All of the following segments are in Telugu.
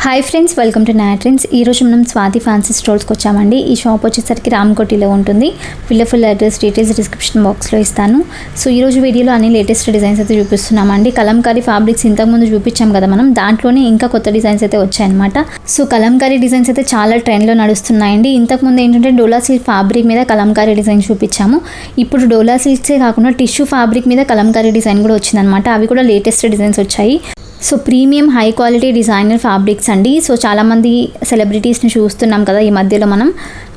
హాయ్ ఫ్రెండ్స్, వెల్కమ్ టు నాట్రెండ్స్. ఈరోజు మనం స్వాతి ఫ్యాన్సీ స్టోర్స్కి వచ్చామండి. ఈ షాప్ వచ్చేసరికి రామకోటిలో ఉంటుంది. ఫుల్ అడ్రస్ డీటెయిల్స్ డిస్క్రిప్షన్ బాక్స్లో ఇస్తాను. సో ఈరోజు వీడియోలో అన్ని లేటెస్ట్ డిజైన్స్ అయితే చూపిస్తున్నామండి. కలంకారీ ఫ్యాబ్రిక్స్ ఇంతకుముందు చూపించాం కదా మనం, దాంట్లోనే ఇంకా కొత్త డిజైన్స్ అయితే వచ్చాయన్నమాట. సో కలంకారీ డిజైన్స్ అయితే చాలా ట్రెండ్లో నడుస్తున్నాయండి. ఇంతకుముందు ఏంటంటే డోలా సిల్క్ ఫ్యాబ్రిక్ మీద కలంకారీ డిజైన్ చూపించాము. ఇప్పుడు డోలా సిల్క్సే కాకుండా టిష్యూ ఫ్యాబ్రిక్ మీద కలంకారీ డిజైన్ కూడా వచ్చిందనమాట. అవి కూడా లేటెస్ట్ డిజైన్స్ వచ్చాయి. So premium high quality designer fabrics అండి. సో చాలామంది సెలబ్రిటీస్ని చూస్తున్నాం కదా ఈ మధ్యలో మనం,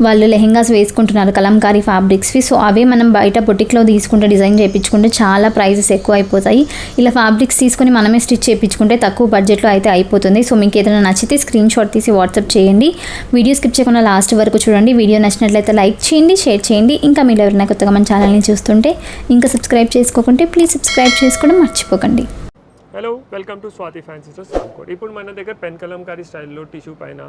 వాళ్ళు లెహెంగాస్ వేసుకుంటున్నారు కలంకారీ ఫ్యాబ్రిక్స్వి. సో అవే మనం బయట బొటిక్లో తీసుకుంటే డిజైన్ చేయించుకుంటే చాలా ప్రైజెస్ ఎక్కువ అయిపోతాయి. ఇలా ఫ్యాబ్రిక్స్ తీసుకొని మనమే స్టిచ్ చేయించుకుంటే తక్కువ బడ్జెట్లో అయితే అయిపోతుంది. సో మీకు ఏదైనా నచ్చితే స్క్రీన్ షాట్ తీసి వాట్సాప్ చేయండి. వీడియో స్కిప్ చేయకుండా లాస్ట్ వరకు చూడండి. వీడియో నచ్చినట్లయితే లైక్ చేయండి, షేర్ చేయండి. ఇంకా మీరు ఎవరైనా కొత్తగా మన ఛానల్ని చూస్తుంటే ఇంకా సబ్స్క్రైబ్ చేసుకోకుంటే ప్లీజ్ సబ్స్క్రైబ్ చేసుకోవడం మర్చిపోకండి. Hello, welcome to Swathi fancy stores Ramkot. ఇప్పుడు మన దగ్గర పెన్ కలంకారీ స్టైల్లో టిష్యూ పైన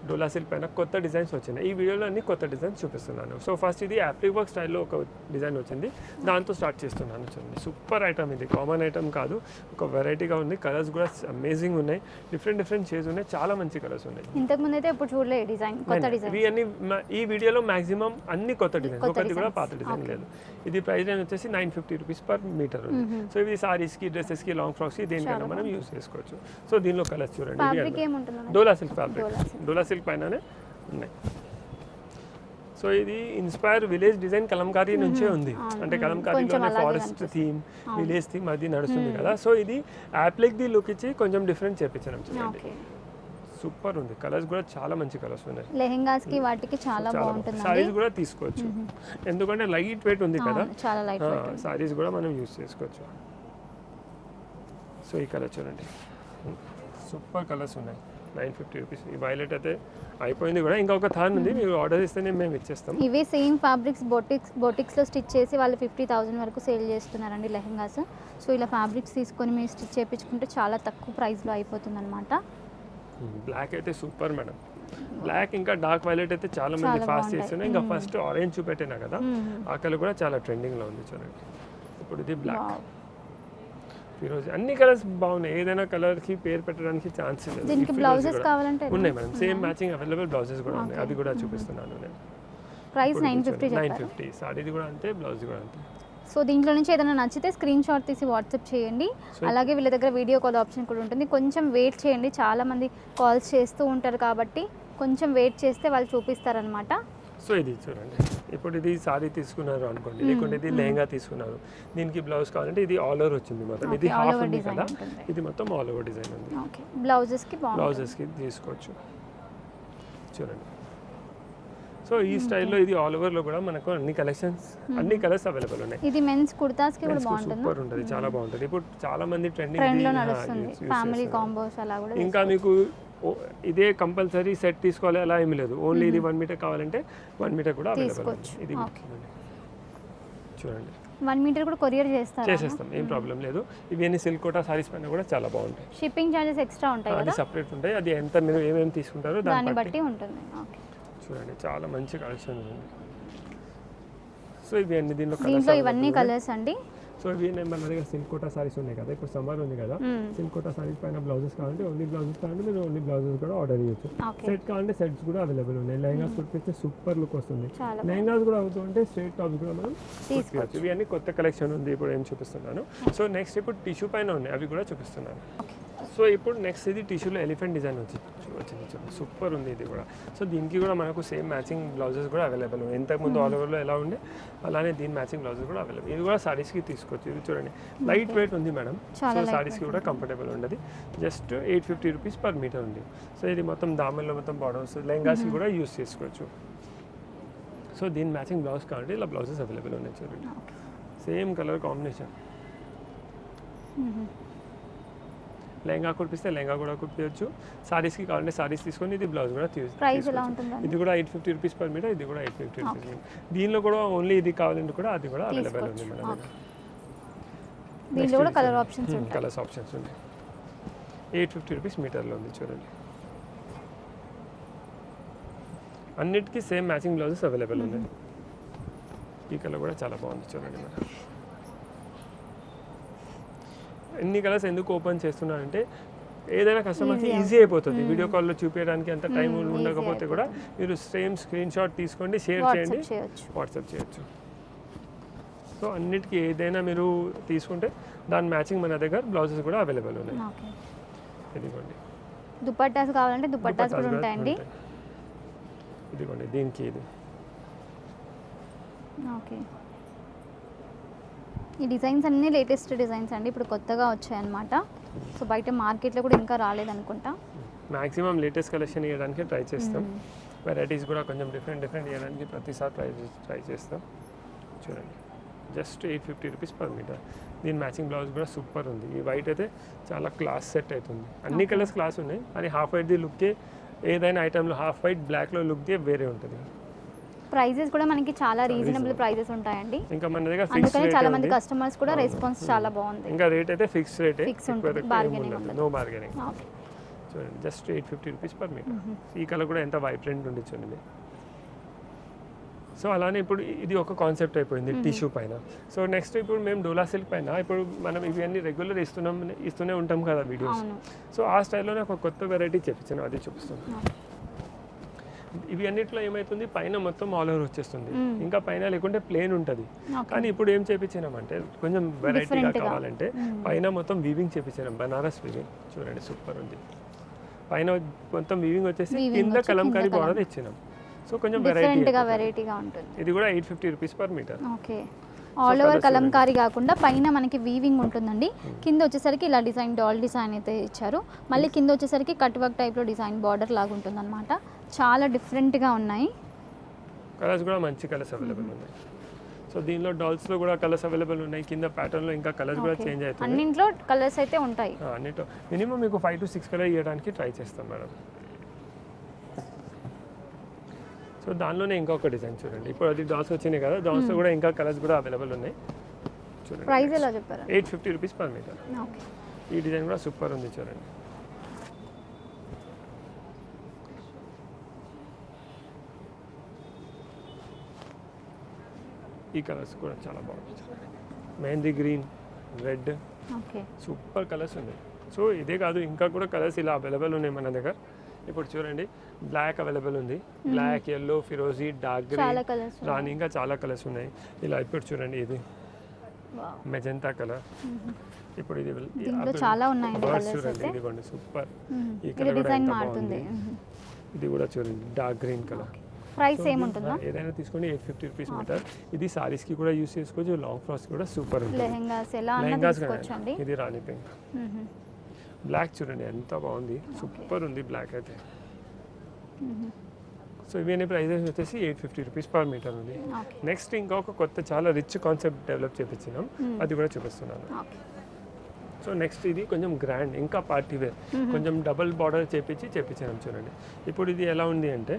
డోలా సిల్క్ పైన కొత్త డిజైన్స్ వచ్చినాయి. ఈ వీడియోలో అన్ని కొత్త డిజైన్స్ చూపిస్తున్నాను. సో ఫస్ట్ ఇది యాప్లిక్ వర్క్ స్టైల్లో ఒక డిజైన్ వచ్చింది, దాంతో స్టార్ట్ చేస్తున్నాను. చూడండి, సూపర్ ఐటమ్ ఇది, కామన్ ఐటమ్ కాదు, ఒక వెరైటీగా ఉంది. కలర్స్ కూడా అమేజింగ్ ఉన్నాయి, డిఫరెంట్ షేడ్స్ ఉన్నాయి, చాలా మంచి కలర్స్ ఉన్నాయి. ఇంతకుముందు అయితే ఎప్పుడు చూడలేదు డిజైన్, కొత్త డిజైన్. ఇవన్నీ ఈ వీడియోలో మాక్సిమం అన్ని కొత్త డిజైన్స్, ఒకటి కూడా పాత డిజైన్ లేదు. ఇది ప్రైస్ రేంజ్ వచ్చేసి 950 రూపీస్ పర్ మీటర్ ఉంది. సో ఇది సారీస్కి, డ్రెస్సెస్కి, లాంగ్ ఫ్రాక్స్కి దేనికైనా మనం యూస్ చేసుకోవచ్చు. సో దీనిలో కలర్స్ చూడండి, డోలా సిల్క్ ఫ్యాబ్రిక్, డోలా సిల్క్ పైననే ఉన్నాయి. సో ఇది ఇన్స్పైర్ విలేజ్ డిజైన్ కలంకారీ నుంచే ఉంది. అంటే కలంకారీలోనే ఫారెస్ట్ థీమ్, విలేజ్ థీమ్ అది నడుస్తుంది కదా. సో ఇది యాప్లిక్ ది లుక్ ఇచ్చి కొంచెం డిఫరెంట్ చేపించడం. చూడండి, సూపర్ ఉంది. కలర్స్ కూడా చాలా మంచి కలర్స్ ఉన్నాయి. లెహెంగాస్ కి వాటికి చాలా బాగుంటుంది. సారీస్ కూడా తీసుకోవచ్చు, ఎందుకంటే లైట్ వెయిట్ ఉంది కదా. చాలా లైట్ వెయిట్. సారీస్ కూడా మనం యూస్ చేసుకోవచ్చు. సో ఈ కలర్ చూడండి, సూపర్ కలర్స్ ఉన్నాయి. 950 రూపీస్. ఈ వైలెట్ అయితే అయిపోయింది కూడా, ఇంకా ఒక థర్న్ ఉంది, మీరు ఆర్డర్ ఇస్తేనే మేము ఇచ్చేస్తాం. ఇవే సేమ్ ఫ్యాబ్రిక్స్ బొటిక్స్లో స్టిచ్ చేసి వాళ్ళు 50,000 వరకు సేల్ చేస్తున్నారండి లెహెంగాస్. సో ఇలా ఫ్యాబ్రిక్స్ తీసుకొని మీరు స్టిచ్ చేయించుకుంటే చాలా తక్కువ ప్రైస్లో అయిపోతుంది అనమాట. బ్లాక్ అయితే సూపర్ మేడం. బ్లాక్ ఇంకా డార్క్ వైలెట్ అయితే చాలా మంది ఫాస్ట్ చేస్తున్నాయి. ఇంకా ఫస్ట్ ఆరెంజ్ చూపెట్టినా కదా, ఆ కలర్ కూడా చాలా ట్రెండింగ్లో ఉంది. చూడండి, ఇప్పుడు ఇది బ్లాక్, ఫిరోజీ, అన్ని కలర్స్ బాగున్నాయి. ఏదైనా కలర్కి పేరు పెట్టడానికి ఛాన్స్ లేదు. దీనికి బ్లౌజెస్ కావాలంటే ఉన్నాయి madam, same matching available blouses కూడా ఉన్నాయి, అది కూడా చూపిస్తున్నాను నేను. ప్రైస్ 950. సారీది కూడా అంతే, బ్లౌజ్ కూడా అంతే. సో దీంట్లో నుంచి ఏదైనా నచ్చితే స్క్రీన్ షాట్ తీసి వాట్సాప్ చేయండి. అలాగే వీళ్ళ దగ్గర వీడియో కాల్ ఆప్షన్ కూడా ఉంటుంది. కొంచెం వెయిట్ చేయండి, చాలామంది కాల్స్ చేస్తూ ఉంటారు కాబట్టి కొంచెం వెయిట్ చేస్తే వాళ్ళు చూపిస్తారనమాట. సో ఇది చూడండి, ఇప్పుడు ఇది సారీ తీసుకున్నారు అనుకోండి, లేకుంటే ఇది లెహంగా తీసుకున్నారు, దీనికి బ్లౌజ్ కావాలంటే ఇది ఆల్ ఓవర్ వచ్చింది మొత్తం. ఇది హాఫ్ ఉంది కదా, ఇది మొత్తం ఆల్ ఓవర్ డిజైన్ ఉంది. బ్లౌజెస్కి తీసుకోవచ్చు. చూడండి, సో ఈ స్టైల్లో ఇది ఆల్ ఓవర్లో కూడా మనకు అన్ని కలెక్షన్స్, అన్ని కలర్స్ అవైలబుల్ ఉన్నాయి. ఇది మెన్స్ కుర్తాస్కి కూడా బాగుంటుంది, సూపర్ ఉంటుంది, చాలా బాగుంటుంది. ఇప్పుడు చాలా మంది ట్రెండ్లో నడుస్తుంది ఫ్యామిలీ కాంబోస్ అలా కూడా. ఇంకా మీకు ఇదే కంపల్సరీ సెట్ తీసుకోవాలి అలా ఏమీ లేదు. ఓన్లీ ఇది 1 మీటర్ కావాలంటే 1 మీటర్ కూడా అవైలబుల్ ఉంది. ఇది చూడండి, 1 మీటర్ కూడా కొరియర్ చేసేస్తాం, ఏం ప్రాబ్లం లేదు. ఇవన్నీ సిల్క్ కోటా సారీస్ పైన కూడా చాలా బాగుంటాయి. షిప్పింగ్ చార్జెస్ ఎక్స్ట్రా ఉంటాయి, అది సెపరేట్ ఉంటాయి. అది ఎంత మీరు ఏమేమి తీసుకుంటారో దాన్ని బట్టి ఉంటుంది. చూడండి, చాలా మంచి కలెక్షన్ ఉంది. సో ఇవి అన్ని దీనిలో ఇవన్నీ కలర్స్ అండి. సో ఇవి మన దగ్గర సిల్క్ కోటా సారీస్ ఉన్నాయి కదా, ఇప్పుడు సమ్మర్ ఉంది కదా, సిల్క్ కోటా సారీస్ పైన బ్లౌజెస్ కావాలంటే ఓన్లీ బ్లౌజెస్ కావాలంటే మీరు ఓన్లీ బ్లౌజెస్ కూడా ఆర్డర్ చేయొచ్చు. సెట్ కావాలంటే సెట్స్ కూడా అవైలబుల్ ఉన్నాయి. లెహంగాస్ కుట్టిస్తే సూపర్ లుక్ వస్తుంది. లెహంగాస్ కూడా అవుతుంటే స్ట్రైట్ టాప్స్ కూడా మనం తీసుకోవచ్చు. ఇవి అన్ని కొత్త కలెక్షన్ ఉంది, ఇప్పుడు ఏం చూపిస్తున్నాను. సో నెక్స్ట్ ఇప్పుడు టిష్యూ పైన ఉన్నాయి, అవి కూడా చూపిస్తున్నాను. సో ఇప్పుడు నెక్స్ట్ ఇది టిష్యూలో ఎలిఫెంట్ డిజైన్ వచ్చింది, సూపర్ ఉంది ఇది కూడా. సో దీనికి కూడా మనకు సేమ్ మ్యాచింగ్ బ్లౌజెస్ కూడా అవైలబుల్ ఉన్నాయి. ఇంతకుముందు ఆల్ ఓవర్లో ఎలా ఉండే అలానే దీని మ్యాచింగ్ బ్లౌజెస్ కూడా అవైలబుల్. ఇది కూడా సారీస్కి తీసుకోవచ్చు. ఇది చూడండి, లైట్ వెయిట్ ఉంది మేడం. సో సారీస్కి కూడా కంఫర్టబుల్ ఉండదు. జస్ట్ 850 రూపీస్ పర్ మీటర్ ఉంది. సో ఇది మొత్తం దామన్లో మొత్తం బార్డర్స్, లెహంగాస్కి కూడా యూస్ చేసుకోవచ్చు. సో దీని మ్యాచింగ్ బ్లౌజ్ కావాలంటే ఇలా బ్లౌజెస్ అవైలబుల్ ఉన్నాయి. చూడండి, సేమ్ కలర్ కాంబినేషన్. లెహంగా కుట్టిస్తే లెహంగా కూడా కుట్టియచ్చు, సారీస్కి కావాలంటే సారీస్ తీసుకొని ఇది బ్లౌజ్ కూడా తీసుకోవచ్చు. ఇది కూడా 850 రూపీస్ పర్ మీటర్, ఇది కూడా 850 రూపీస్ మీటర్. దీనిలో కూడా ఓన్లీ ఇది కావాలంటే కూడా అది కూడా అవైలబుల్ ఉంది మేడం. దీనిలో కూడా కలర్ ఆప్షన్స్ ఉంటాయి, కలర్స్ ఆప్షన్స్ ఉన్నాయి. 850 రూపీస్ మీటర్లో ఉంది. చూడండి, అన్నిటికీ సేమ్ మ్యాచింగ్ బ్లౌజెస్ అవైలబుల్ ఉన్నాయి. ఈ కలర్ కూడా చాలా బాగుంది. చూడండి మేడం, ఎన్ని కలర్స్ ఎందుకు ఓపెన్ చేస్తున్నానంటే ఏదైనా కస్టమర్కి ఈజీ అయిపోతుంది. వీడియో కాల్లో చూపించడానికి అంత టైం ఉండకపోతే కూడా మీరు సేమ్ స్క్రీన్ షాట్ తీసుకోండి, షేర్ చేయండి, వాట్సాప్ చేయొచ్చు. సో అన్నిటికీ ఏదైనా మీరు తీసుకుంటే దాని మ్యాచింగ్ మన దగ్గర బ్లౌజెస్ కూడా అవైలబుల్ ఉన్నాయి. ఇదిగోండి దుపట్టాస్ కావాలంటే దుపట్టాస్ కూడా ఉంటాయండి. ఇదిగోండి దీనికి ఇది ఓకే. ఈ డిజైన్స్ అన్నీ లేటెస్ట్ డిజైన్స్ అండి, ఇప్పుడు కొత్తగా వచ్చాయన్నమాట. సో బయట మార్కెట్లో కూడా ఇంకా రాలేదనుకుంటా. మ్యాక్సిమం లేటెస్ట్ కలెక్షన్ ఇవ్వడానికి ట్రై చేస్తాం. వెరైటీస్ కూడా కొంచెం డిఫరెంట్ ఇవ్వడానికి ప్రతిసారి ట్రై చేస్తాం. చూడండి జస్ట్ 850 రూపీస్ పర్ మీటర్. దీని మ్యాచింగ్ బ్లౌజ్ కూడా సూపర్ ఉంది. ఈ వైట్ అయితే చాలా క్లాస్ సెట్ అవుతుంది. అన్ని కలర్స్ క్లాస్ ఉన్నాయి, కానీ హాఫ్ వైట్ది లుక్కే ఏదైనా ఐటెంలో హాఫ్ వైట్ బ్లాక్లో లుక్దే వేరే ఉంటుంది. ప్రైజెస్ కూడా మనకి చాలా రీజనబుల్ ప్రైజెస్ ఉంటాయండి. ఇంకా మన దగ్గర అందుకని చాలా మంది కస్టమర్స్ కూడా రెస్పాన్స్ చాలా బాగుంది. ఇంకా రేట్ అయితే ఫిక్స్ రేట్, నో బార్గెనింగ్. చూడండి జస్ట్ 850 రూపీస్ పర్ మీటర్. ఈ కలర్ కూడా ఎంత వైబ్రెంట్ ఉంది చూడండి. సో అలానే ఇప్పుడు ఇది ఒక కాన్సెప్ట్ అయిపోయింది టిష్యూ పైన. సో నెక్స్ట్ ఇప్పుడు మేము డోలా సిల్క్ పైన ఇప్పుడు మనం ఇవన్నీ రెగ్యులర్ ఇస్తూనే ఉంటాం కదా వీడియోస్. సో ఆ స్టైల్లోనే ఒక కొత్త వెరైటీ చెప్పించాను, అది చూపిస్తాను. ఇవి అన్నిట్లో ఏమవుతుంది, పైన మొత్తం ఆల్ ఓవర్ వచ్చేస్తుంది, ఇంకా పైన లేకుంటే ప్లేన్ ఉంటుంది. కానీ ఇప్పుడు ఏం చేపించినామంటే కొంచెం వెరైటీగా కావాలంటే పైన మొత్తం వీవింగ్ చేపించినాం, బనారస్ వీవింగ్. చూడండి సూపర్ ఉంది. పైన మొత్తం వీవింగ్ వచ్చేసి కింద కలంకారీ బార్డర్ ఇచ్చినాం. సో కొంచెం వెరైటీగా ఉంటుంది. ఇది కూడా 850 rupees per metre. Okay. All over Kalamkari కాకుండా పైన మనకి వీవింగ్ ఉంటుందండి. కింద వచ్చేసరికి ఇలా డిజైన్ డాల్ డిజైన్ అయితే ఇచ్చారు. మళ్ళీ కింద వచ్చేసరికి కట్ వర్క్ టైప్లో డిజైన్ బార్డర్ లాగా ఉంటుంది అనమాట. చాలా డిఫరెంట్గా ఉన్నాయి. కలర్స్ కూడా మంచి కలర్స్ అవైలబుల్ ఉన్నాయి. సో దీనిలో డాల్స్లో కూడా కలర్స్ అవైలబుల్ ఉన్నాయి. కింద ప్యాటర్న్లో ఇంకా కలర్స్ కూడా చేంజ్ అవుతాయి. అన్నింటిలో కలర్స్ అయితే ఉంటాయి. అన్నింటిలో మినిమం మీకు 5 to 6 కలర్ ఇవ్వడానికి ట్రై చేస్తాం మేడం. సో దానిలోనే ఇంకొక డిజైన్ చూడండి. ఇప్పుడు అది డాల్స్ వచ్చినాయి కదా, డాల్స్లో కూడా ఇంకా కలర్స్ కూడా అవైలబుల్ ఉన్నాయి. చూడండి ప్రైస్ ఎలా చెప్పారు? 850 రూపీస్ పర్ మీటర్. ఈ డిజైన్ కూడా సూపర్ ఉంది చూడండి. ఈ కలర్స్ కూడా చాలా బాగుంది. Mehndi green, red, super colours ఉన్నాయి. సో ఇదే కాదు ఇంకా కూడా కలర్స్ ఇలా అవైలబుల్ ఉన్నాయి మన దగ్గర. ఇప్పుడు చూడండి బ్లాక్ అవైలబుల్ ఉంది, బ్లాక్, ఎల్లో, ఫిరోజీ, డార్క్ గ్రీన్, రాణి, ఇంకా చాలా కలర్స్ ఉన్నాయి. ఇలా ఇప్పుడు చూడండి ఇది మెజెంటా కలర్. ఇప్పుడు ఇది చాలా ఉన్నాయి కలర్స్. చూడండి ఇదిగోండి సూపర్. ఈ కలర్ కూడా ఎంత బాగుంది. ఇది కూడా చూడండి డార్క్ గ్రీన్ కలర్. ప్రైస్ ఏముంటుందా? ఏదైనా తీసుకోండి 850 రూపీస్ మీటర్. ఇది సారీస్ కి కూడా యూస్ చేసుకోవచ్చు, లాంగ్ ఫ్రాక్స్ కూడా సూపర్ ఉంటుంది. లెహంగాస్ ఇది రాణి పింక్. బ్లాక్ చూడండి ఎంత బాగుంది, సూపర్ ఉంది బ్లాక్ అయితే. సో ఇవన్నీ ప్రైజెస్ వచ్చేసి 850 రూపీస్ పర్ మీటర్ ఉంది. నెక్స్ట్ ఇంకొక కొత్త చాలా రిచ్ కాన్సెప్ట్ డెవలప్ చేపించినాం, అది కూడా చూపిస్తున్నాను. సో నెక్స్ట్ ఇది కొంచెం గ్రాండ్, ఇంకా పార్టీ వేర్, కొంచెం డబుల్ బార్డర్ చేపించాం చూడండి. ఇప్పుడు ఇది ఎలా ఉంది అంటే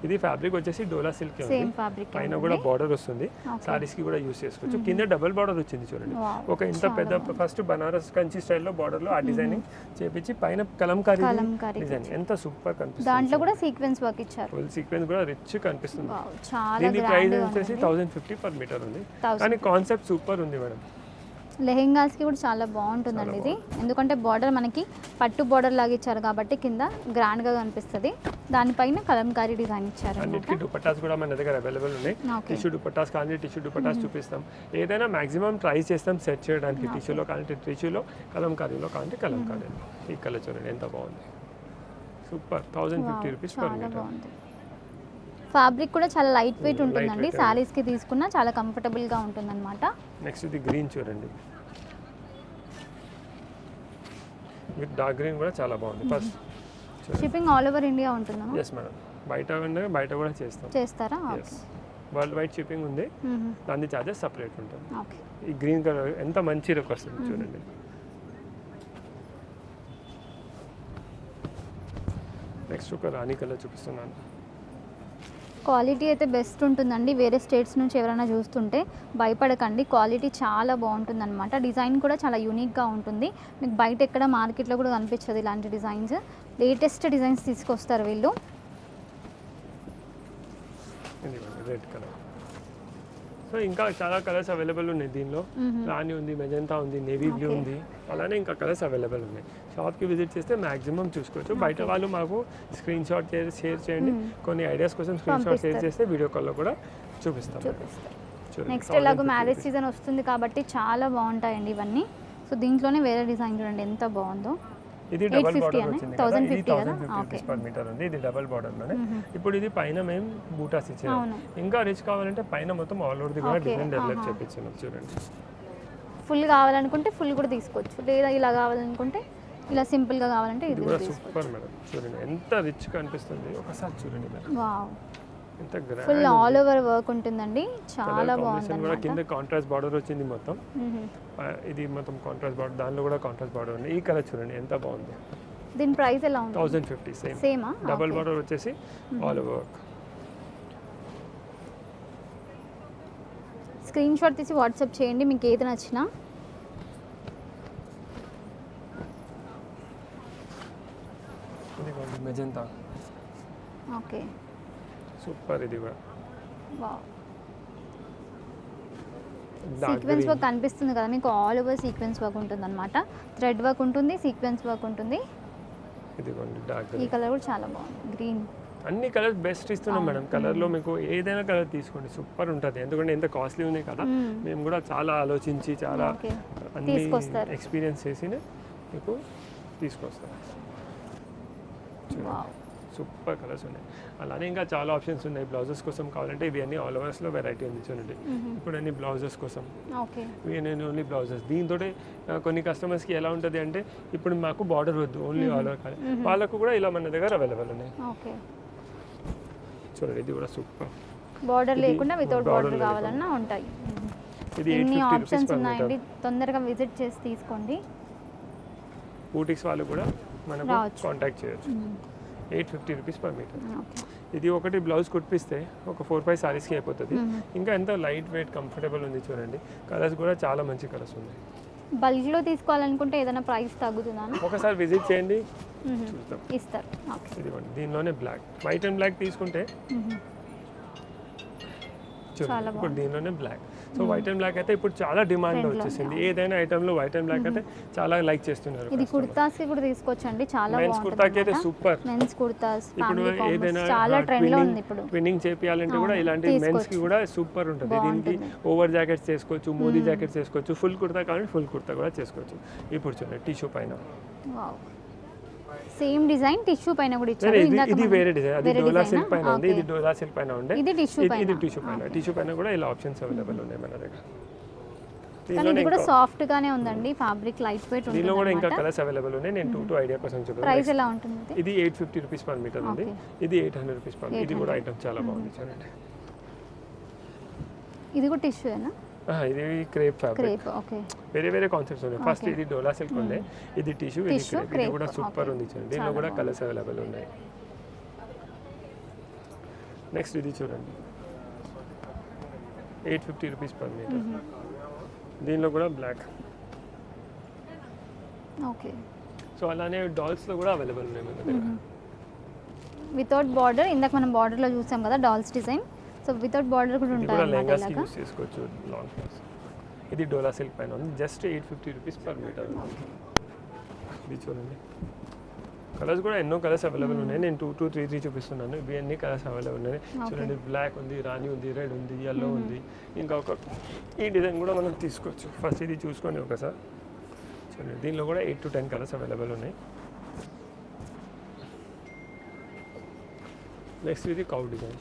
ఇది ఫ్యాబ్రిక్ వచ్చేసి డోలా సిల్క్ ఉంది, పైన కూడా బార్డర్ వస్తుంది, సారీస్ కి కూడా యూస్ చేసుకోవచ్చు. కింద డబుల్ బార్డర్ వచ్చింది చూడండి. ఒక ఇంత పెద్ద ఫస్ట్ బనారస్ కంచి స్టైల్లో బార్డర్ లో ఆ డిజైనింగ్ చేపించి పైన కలంకారీ డిజైన్ ఎంత సూపర్ కనిపిస్తుంది. దాంట్లో కూడా సీక్వెన్స్ వర్క్ ఇచ్చారు. ఫుల్ సీక్వెన్స్ కూడా రిచ్ కనిపిస్తుంది. దీని ప్రైస్ వచ్చేసి 1050 పర్ మీటర్ ఉంది, కానీ కాన్సెప్ట్ సూపర్ ఉంది మేడం. లెహెంగాస్కి కూడా చాలా బాగుంటుందండి ఇది, ఎందుకంటే బార్డర్ మనకి పట్టు బార్డర్ లాగా ఇచ్చారు కాబట్టి కింద గ్రాండ్గా కనిపిస్తుంది. దానిపైన కలంకారీ డిజైన్ ఇచ్చారు. అన్నిటికీ దుపట్టాస్ కూడా మన దగ్గర అవైలబుల్ ఉన్నాయి. టిష్యూ దుపట్టాస్ కానీ టిష్యూ దుపట్టాస్ చూపిస్తాం. ఏదైనా మాక్సిమం ట్రై చేస్తాం సెట్ చేయడానికి. టిష్యూలో కానీ టిష్యూలో, కలంకారీలో కానీ కలంకారీలో. ఈ కలర్ చూడండి ఎంత బాగుంది, super. 1050 rupees per metre. Fabric కూడా చాలా లైట్ వెయిట్ ఉంటుందండి, శారీస్కి తీసుకున్నా చాలా కంఫర్టబుల్గా ఉంటుందన్నమాట. నెక్స్ట్ ఇది గ్రీన్ చూడండి, విత్ డార్క్ గ్రీన్ కూడా చాలా బాగుంది. First shipping all over India ఉంటుందా? ఎస్ మేడం, బయట కూడా చేస్తారా? వరల్డ్ వైడ్ షిప్పింగ్ ఉంది, దాని చార్జెస్ సపరేట్ ఉంటుంది. ఈ గ్రీన్ కలర్ ఎంత మంచి లుక్ వస్తుంది చూడండి. నెక్స్ట్ ఒక రాణి కలర్ చూపిస్తున్నాను. క్వాలిటీ అయితే బెస్ట్ ఉంటుందండి. వేరే స్టేట్స్ నుంచి ఎవరైనా చూస్తుంటే భయపడకండి, క్వాలిటీ చాలా బాగుంటుంది అనమాట. డిజైన్ కూడా చాలా యూనిక్గా ఉంటుంది, మీకు బయట ఎక్కడ మార్కెట్లో కూడా కనిపించదు ఇలాంటి డిజైన్స్. లేటెస్ట్ డిజైన్స్ తీసుకొస్తారు వీళ్ళు. రెడ్ కలర్ సో ఇంకా చాలా కలర్స్ అవైలబుల్ ఉన్నాయి దీనిలో. రాణి ఉంది, మెజంతా ఉంది, నేవీ బ్లూ ఉంది, అలానే ఇంకా కలర్స్ అవైలబుల్ ఉన్నాయి. షాప్కి విజిట్ చేస్తే మాక్సిమం చూసుకోవచ్చు. బయట వాళ్ళు మాకు స్క్రీన్ షాట్ షేర్ చేయండి, కొన్ని ఐడియాస్ కోసం స్క్రీన్ షాట్ షేర్ చేస్తే వీడియో కాల్లో కూడా చూపిస్తాం. నెక్స్ట్ ఎలాగో మ్యారేజ్ సీజన్ వస్తుంది కాబట్టి చాలా బాగుంటాయండి ఇవన్నీ. సో దీంట్లోనే వేరే డిజైన్ చూడండి ఎంత బాగుందో. ఇది డబుల్ బార్డర్ 1050 కదా. రూపీస్ పర్ మీటర్ ఉంది. ఇది డబుల్ బార్డర్ లోనే. ఇప్పుడు ఇది పైన మేము బూటాస్ ఇచ్చాము. ఇంకా రిచ్ కావాలంటే పైన మొత్తం ఆల్ ఓవర్ ది కూడా డిజైన్ డెవలప్ చేపించాము. చూడండి, ఫుల్ కావాలనుకుంటే ఫుల్ కూడా తీసుకోవచ్చు, లేదా ఇలా కావాలనుకుంటే ఇలా సింపుల్ గా కావాలంటే ఇది కూడా సూపర్ మేడం. చూడండి ఎంత రిచ్ గా అనిపిస్తుంది, ఒకసారి చూడండి మేడం. వావ్, ఎంత grand, full all over work ఉంటుందండి, చాలా బాగుంది కూడా. కింద కాంట్రాస్ట్ బార్డర్ వచ్చింది మొత్తం. ఇది మొత్తం కాంట్రాస్ట్ బార్డర్, దానిలో కూడా కాంట్రాస్ట్ బార్డర్ ఉంది. ఈ కలర్ చూడండి ఎంత బాగుంది. దీని ప్రైస్ ఎలా ఉంది? 1050 సేమ్. డబుల్ బార్డర్ వచ్చేసి all over work. Screen shot తీసి వాట్సాప్ చేయండి మీకు ఏది నచ్చినా. ఇది మెజంతా. Okay, super. ఇది కూడా వావ్, సీక్వెన్స్ వర్క్ కనిపిస్తుంది కదా మీకు, ఆల్ ఓవర్ సీక్వెన్స్ వర్క్ ఉంటుంది అనమాట. థ్రెడ్ వర్క్ ఉంటుంది, సీక్వెన్స్ వర్క్ ఉంటుంది. ఈ కలర్ కూడా చాలా బాగుంది, గ్రీన్. అన్ని కలర్స్ బెస్ట్ ఇస్తున్నాం మేడం. కలర్లో మీకు ఏదైనా కలర్ తీసుకోండి, సూపర్ ఉంటుంది. ఎందుకంటే ఎంత కాస్ట్లీ ఉంది కదా, మేము కూడా చాలా ఆలోచించి చాలా అన్ని ఎక్స్పీరియన్స్ చేసి మీకు తీసుకొస్తాం. సూపర్ కలర్స్ ఉన్నాయి. అలానే ఇంకా చాలా ఆప్షన్స్ ఉన్నాయి. బ్లౌజెస్ కోసం కావాలంటే ఇవి అన్ని ఆల్ ఓవర్స్లో వెరైటీ ఉంది చూడండి. ఇప్పుడు అన్ని బ్లౌజెస్ కోసం ఇవి నేను ఓన్లీ బ్లౌజెస్. దీంతో కొన్ని కస్టమర్స్కి ఎలా ఉంటుంది అంటే ఇప్పుడు మాకు బార్డర్ వద్దు, ఓన్లీ ఆల్ ఓవర్ కావాలి, వాళ్ళకు కూడా ఇలా మన దగ్గర అవైలబుల్ ఉన్నాయి. చూడండి, ఇది కూడా సూపర్. బార్డర్ లేకుండా వితౌట్ బార్డర్ కావాలన్నా ఉంటాయి. ఇది ఎన్ని ఆప్షన్స్ ఉన్నాయండి, తొందరగా విజిట్ చేసి తీసుకోండి. బూటిక్స్ వాళ్ళు కూడా మనకు కాంటాక్ట్ చేయొచ్చు. 850 రూపీస్ పర్ మీటర్. ఇది ఒకటి బ్లౌజ్ కుట్టిస్తే ఒక 4-5 సారీస్కి అయిపోతుంది. ఇంకా ఎంత లైట్ వెయిట్ కంఫర్టబుల్ ఉంది చూడండి. కలర్స్ కూడా చాలా మంచి కలర్స్ ఉన్నాయి. బల్క్లో తీసుకోవాలనుకుంటే ఏదైనా ప్రైస్ తగ్గుతుందా? ఒకసారి విజిట్ చేయండి, చూద్దాం. ఇస్తారు. ఇదిగోండి, దీనిలోనే బ్లాక్, వైట్ అండ్ బ్లాక్ తీసుకుంటే చూడండి. ఇప్పుడు దీనిలోనే black. So white and black అయితే ఇప్పుడు చాలా డిమాండ్ వచ్చేసింది. ఏదైనా ఐటమ్లో వైట్ అండ్ బ్లాక్ అయితే చాలా లైక్ చేస్తున్నారు. ఇది కుర్తాస్ కి కూడా తీసుకోవచ్చండి, చాలా మెన్స్ కుర్తాకి అయితే సూపర్. మెన్స్ కుర్తాస్ ఇప్పుడు ఏదైనా చాలా ట్రెండ్ లో ఉంది ఇప్పుడు. ట్విన్నింగ్ చేపియాలంటే కూడా ఇలాంటి మెన్స్ కి కూడా సూపర్ ఉంటుంది. దీనికి ఓవర్ జాకెట్స్ చేసుకోవచ్చు, మోదీ జాకెట్స్ చేసుకోవచ్చు, ఫుల్ కుర్తా కావాలంటే ఫుల్ కుర్తా కూడా చేసుకోవచ్చు. ఇప్పుడు చూడండి, టిష్యూ పైన సేమ్ డిజైన్ టిష్యూ పైన కూడా ఇచ్చారు. ఇది వేరే డిజైన్, అది డోలా సిల్క్ పైన ఉంది, ఇది డోలా సిల్క్ పైన ఉంది, ఇది టిష్యూ పైన. టిష్యూ పైన కూడా ఇలా ఆప్షన్స్ అవైలబుల్ ఉన్నాయి మన దగ్గర. ఇది కూడా సాఫ్ట్ గానే ఉందండి, ఫ్యాబ్రిక్ లైట్ వెయిట్ ఉంటుంది. దీనిలో కూడా ఇంకా కలర్స్ అవైలబుల్ ఉన్నాయి. నేను 2 ఐడియా కోసం చూపిస్తాను. ప్రైస్ ఎలా ఉంటుంది? ఇది 850 రూపీస్ పర్ మీటర్ ఉంది, ఇది 800 రూపీస్ పర్. ఇది కూడా ఐటమ్ చాలా బాగుంది చూడండి. ఇది కూడా టిష్యూనా? ఇది క్రేప్ ఫ్యాబ్రిక్. ఓకే, వేరే వేరే కాన్సెప్ట్స్ ఉన్నాయి. ఫస్ట్ ఇది డోలా సిల్క్ ఉంది, ఇది టిష్యూ, ఇది క్రేప్. ఇది కూడా సూపర్ ఉంది చూడండి. దీనిలో కూడా కలర్స్ అవైలబుల్ ఉన్నాయి. నెక్స్ట్ ఇది చూడండి, 850 రూపీస్ పర్ మీటర్. దీనిలో కూడా బ్లాక్. ఓకే, సో అలానే డాల్స్లో కూడా అవైలబుల్ ఉన్నాయి మన దగ్గర. వితౌట్ బార్డర్, ఇందాక మనం బార్డర్లో చూసాం కదా dolls design. So without border కూడా ఉంటాయి అన్నమాట. ఇలాగా యూస్ చేసుకోవచ్చు లాంగ్ ఫ్రాక్స్. ఇది డోలా సిల్క్ పైన ఉంది, జస్ట్ 850 రూపీస్ పర్ మీటర్. ఇది చూడండి, కలర్స్ కూడా ఎన్నో కలర్స్ అవైలబుల్ ఉన్నాయి. నేను 2, 3 చూపిస్తున్నాను. ఇవి అన్ని కలర్స్ అవైలబుల్ ఉన్నాయి చూడండి. బ్లాక్ ఉంది, రాణి ఉంది, రెడ్ ఉంది, ఎల్లో ఉంది. ఇంకా ఈ డిజైన్ కూడా మనం తీసుకోవచ్చు. ఫస్ట్ ఇది చూసుకోండి ఒకసారి చూడండి. దీనిలో కూడా 8 to 10 కలర్స్ అవైలబుల్ ఉన్నాయి. నెక్స్ట్ ఇది కౌ డిజైన్,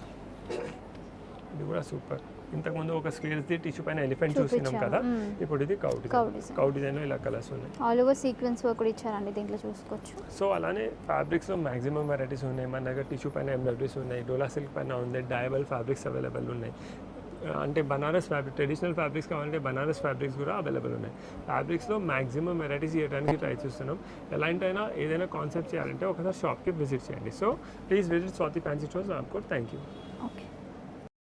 ఇది కూడా సూపర్. ఇంతకుముందు ఒక స్క్వేర్స్ది టిష్యూ పైన ఎలిఫెంట్ చూసినాం కదా, ఇప్పుడు ఇది కౌ డిజైన్. కౌ డిజైన్లో ఇలా కలర్స్ ఉన్నాయి. ఆల్ ఓవర్ సీక్వెన్స్ వర్క్ కూడా ఇచ్చారండి, దీంట్లో చూసుకోవచ్చు. సో అలానే ఫ్యాబ్రిక్స్లో మాక్సిమం వెరైటీస్ ఉన్నాయి మన దగ్గర. టిష్యూ పైన ఎంబ్రాయిడరీస్ ఉన్నాయి, డోలా సిల్క్ పైన ఉంది, డయబుల్ ఫ్యాబ్రిక్స్ అవైలబుల్ ఉన్నాయి. అంటే బనారస్ ఫ్యాబ్రిక్, ట్రెడిషనల్ ఫ్యాబ్రిక్స్ కావాలంటే బనారస్ ఫ్యాబ్రిక్స్ కూడా అవైలబుల్ ఉన్నాయి. ఫ్యాబ్రిక్స్లో మాక్సిమం వెరైటీస్ చేయడానికి ట్రై చేస్తున్నాం. ఎలాంటైనా ఏదైనా కాన్సెప్ట్ చేయాలంటే ఒకసారి షాప్కి విజిట్ చేయండి. So please visit Swathi fancy stores, Ramkot. Thank you.